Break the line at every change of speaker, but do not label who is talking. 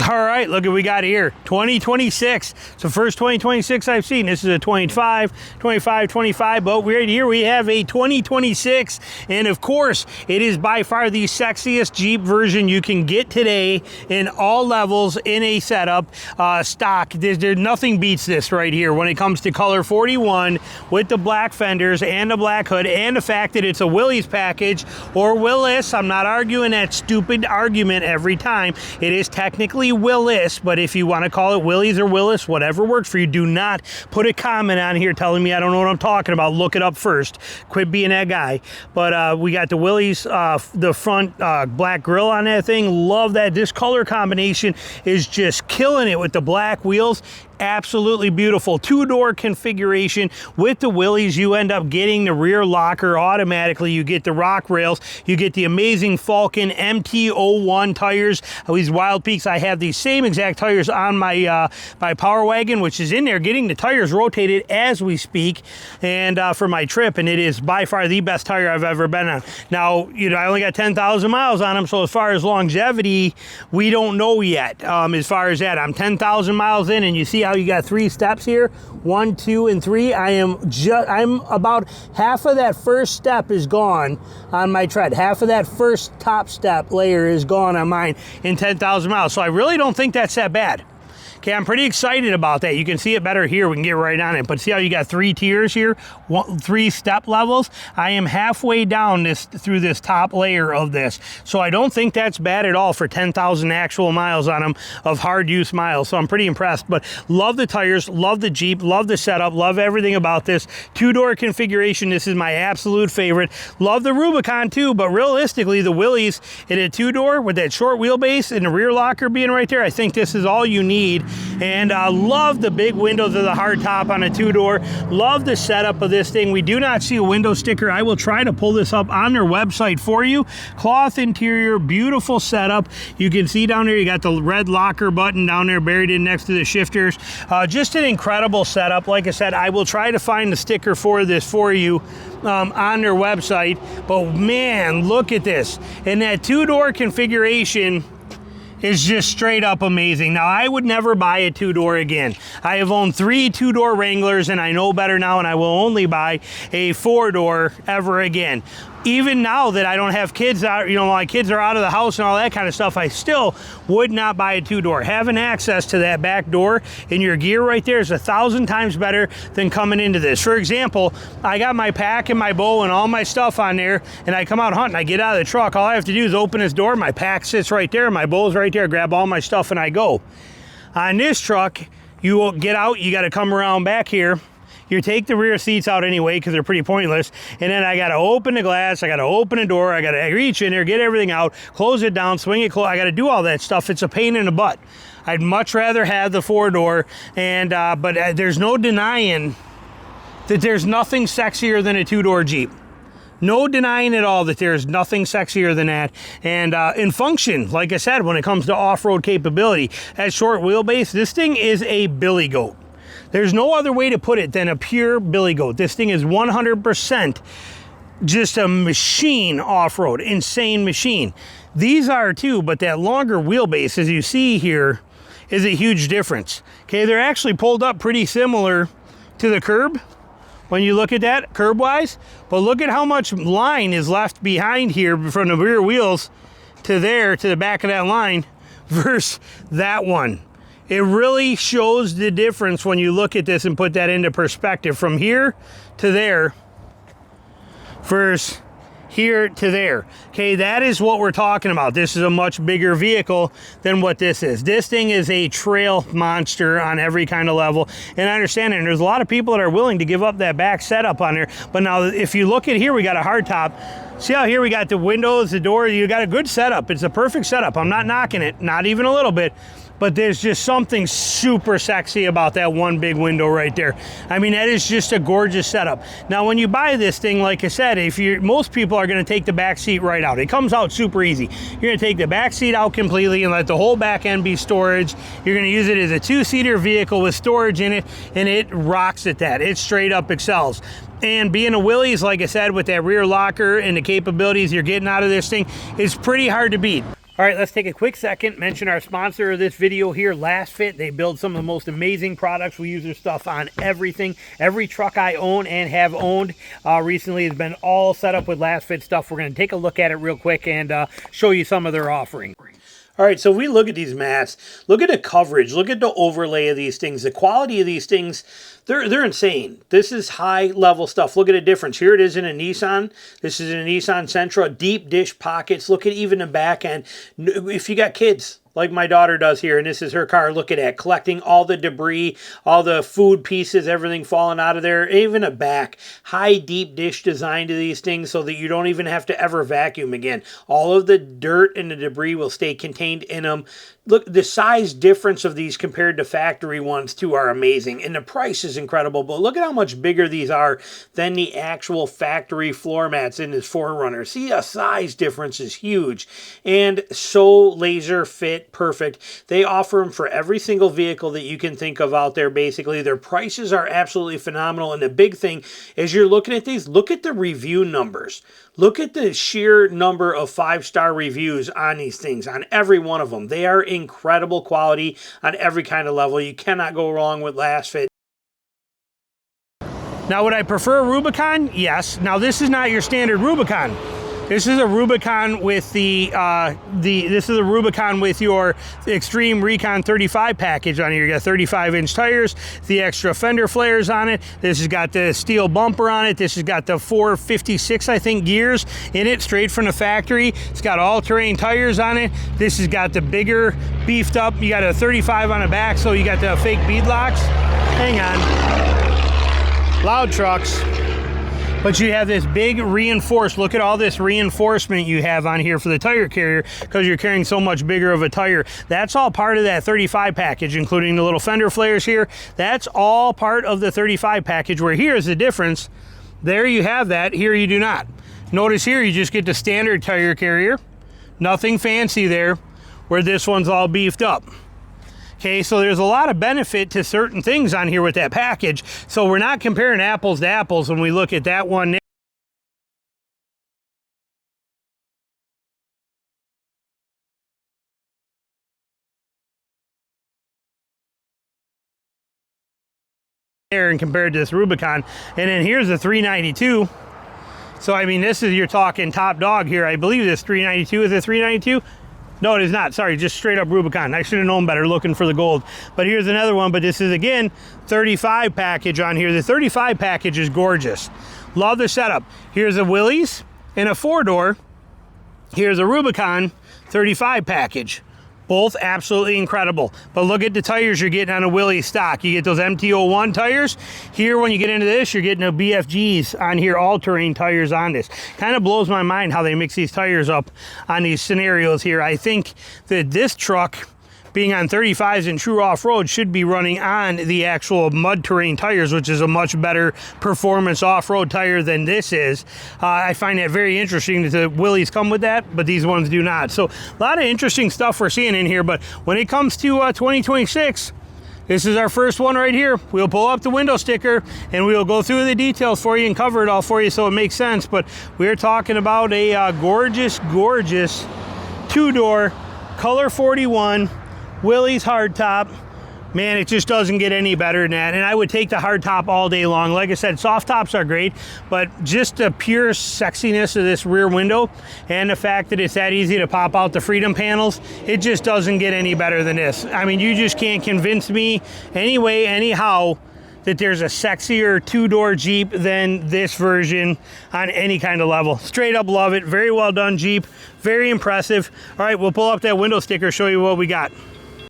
All right, look what we got here. 2026. It's the first 2026 I've seen. This is a 25, 25, 25, but right here we have a 2026. And of course, it is by far the sexiest Jeep version you can get today in all levels in a setup. Stock, there's nothing beats this right here when it comes to color 41 with the black fenders and the black hood and the fact that it's a Willys package or Willys. I'm not arguing that stupid argument every time. It is technically Willys, but if you want to call it Willys or Willys, whatever works for you, do not put a comment on here telling me I don't know what I'm talking about. Look it up first. Quit being that guy. But we got the Willys, the front black grill on that thing. Love that. This color combination is just killing it with the black wheels. Absolutely beautiful. Two-door configuration with the Willys. You end up getting the rear locker automatically. You get the rock rails. You get the amazing Falcon MT-01 tires. These Wild Peaks, I have these same exact tires on my my Power Wagon, which is in there getting the tires rotated as we speak, and for my trip, and it is by far the best tire I've ever been on. Now, you know, I only got 10,000 miles on them, so as far as longevity, we don't know yet. As far as that, I'm 10,000 miles in, and you see how you got 3 steps here, 1, 2, and 3. I'm about half of that first step is gone on my tread. Half of that first top step layer is gone on mine in 10,000 miles. So I really don't think that's that bad. Okay, I'm pretty excited about that. You can see it better here. We can get right on it. But see how you got 3 tiers here, 3 step levels? I am halfway down through this top layer of this. So I don't think that's bad at all for 10,000 actual miles on them of hard use miles. So I'm pretty impressed. But love the tires, love the Jeep, love the setup, love everything about this. 2-door configuration, this is my absolute favorite. Love the Rubicon too, but realistically, the Willys in a 2-door with that short wheelbase and the rear locker being right there, I think this is all you need. And love the big windows of the hardtop on a 2-door. Love the setup of this thing. We do not see a window sticker. I will try to pull this up on their website for you. Cloth interior, beautiful setup. You can see down there, you got the red locker button down there buried in next to the shifters. Just an incredible setup. Like I said, I will try to find the sticker for this for you on their website. But man, look at this. And that 2-door configuration is just straight up amazing. Now, I would never buy a 2-door again. I have owned 3 2-door Wranglers, and I know better now, and I will only buy a 4-door ever again. Even now that I don't have kids out, you know, my kids are out of the house and all that kind of stuff, I still would not buy a 2-door. Having access to that back door in your gear right there is 1,000 times better than coming into this. For example, I got my pack and my bow and all my stuff on there, and I come out hunting, I get out of the truck, all I have to do is open this door, my pack sits right there, my bow's right there, grab all my stuff and I go. On this truck, you will get out, you gotta come around back here. You take the rear seats out anyway because they're pretty pointless. And then I got to open the glass. I got to open the door. I got to reach in there, get everything out, close it down, swing it close. I got to do all that stuff. It's a pain in the butt. I'd much rather have the 4-door. And but there's no denying that there's nothing sexier than a 2-door Jeep. No denying at all that there's nothing sexier than that. And in function, like I said, when it comes to off-road capability, that short wheelbase, this thing is a billy goat. There's no other way to put it than a pure billy goat. This thing is 100% just a machine off-road, insane machine. These are too, but that longer wheelbase, as you see here, is a huge difference. Okay, they're actually pulled up pretty similar to the curb when you look at that curb-wise, but look at how much line is left behind here from the rear wheels to there, to the back of that line, versus that one. It really shows the difference when you look at this and put that into perspective from here to there versus here to there. Okay, that is what we're talking about. This is a much bigger vehicle than what this is. This thing is a trail monster on every kind of level. And I understand it. And there's a lot of people that are willing to give up that back setup on there. But now if you look at here, we got a hardtop. See how here we got the windows, the door, you got a good setup. It's a perfect setup. I'm not knocking it, not even a little bit. But there's just something super sexy about that one big window right there. I mean, that is just a gorgeous setup. Now, when you buy this thing, like I said, most people are gonna take the back seat right out. It comes out super easy. You're gonna take the back seat out completely and let the whole back end be storage. You're gonna use it as a 2-seater vehicle with storage in it, and it rocks at that. It straight up excels. And being a Willys, like I said, with that rear locker and the capabilities you're getting out of this thing, is pretty hard to beat. All right, let's take a quick second, mention our sponsor of this video here, LastFit. They build some of the most amazing products. We use their stuff on everything. Every truck I own and have owned recently has been all set up with LastFit stuff. We're going to take a look at it real quick and show you some of their offerings. All right, so we look at these mats, look at the coverage, look at the overlay of these things, the quality of these things, they're insane. This is high-level stuff. Look at the difference. Here it is in a Nissan. This is in a Nissan Sentra, deep dish pockets. Look at even the back end. If you got kids, like my daughter does here, and this is her car, look at that, collecting all the debris, all the food pieces, everything falling out of there, even a back. High deep dish design to these things so that you don't even have to ever vacuum again. All of the dirt and the debris will stay contained in them. Look, the size difference of these compared to factory ones too are amazing, and the price is incredible, but look at how much bigger these are than the actual factory floor mats in this 4Runner. See, the size difference is huge, and so laser fit perfect. They offer them for every single vehicle that you can think of out there, basically. Their prices are absolutely phenomenal, and the big thing, as you're looking at these, look at the review numbers. Look at the sheer number of 5-star reviews on these things, on every one of them. They are incredible quality on every kind of level. You cannot go wrong with LastFit. Now, would I prefer a Rubicon? Yes. Now, this is not your standard Rubicon. This is a Rubicon with this is a Rubicon with your Extreme Recon 35 package on here. You got 35-inch tires, the extra fender flares on it. This has got the steel bumper on it. This has got the 456, I think, gears in it, straight from the factory. It's got all-terrain tires on it. This has got the bigger, beefed up. You got a 35 on the back, so you got the fake bead locks. Hang on. Loud trucks. But you have this big reinforced, look at all this reinforcement you have on here for the tire carrier because you're carrying so much bigger of a tire. That's all part of that 35 package, including the little fender flares here. That's all part of the 35 package, where here's the difference. There you have that, here you do not. Notice here you just get the standard tire carrier, nothing fancy there, where this one's all beefed up. Okay, so there's a lot of benefit to certain things on here with that package. So we're not comparing apples to apples when we look at that one there and compared to this Rubicon. And then here's the 392. So I mean, this is, you're talking top dog here. I believe this 392 is a 392. No, it is not. Sorry, just straight up Rubicon. I should have known better looking for the gold. But here's another one, but this is, again, 35 package on here. The 35 package is gorgeous. Love the setup. Here's a Willys and a 4-door. Here's a Rubicon 35 package. Both absolutely incredible. But look at the tires you're getting on a Willys stock. You get those MT-01 tires. Here, when you get into this, you're getting the BFGs on here, all-terrain tires on this. Kind of blows my mind how they mix these tires up on these scenarios here. I think that this truck, being on 35s and true off-road, should be running on the actual mud terrain tires, which is a much better performance off-road tire than this is. I find that very interesting that the Willys come with that, but these ones do not. So a lot of interesting stuff we're seeing in here, but when it comes to 2026, this is our first one right here. We'll pull up the window sticker and we'll go through the details for you and cover it all for you so it makes sense. But we're talking about a gorgeous, gorgeous 2-door, color 41, Willys hardtop. Man, it just doesn't get any better than that. And I would take the hardtop all day long. Like I said, soft tops are great, but just the pure sexiness of this rear window and the fact that it's that easy to pop out the Freedom panels, it just doesn't get any better than this. I mean, you just can't convince me anyway, anyhow, that there's a sexier 2-door Jeep than this version on any kind of level. Straight up love it. Very well done Jeep. Very impressive. All right, we'll pull up that window sticker, show you what we got.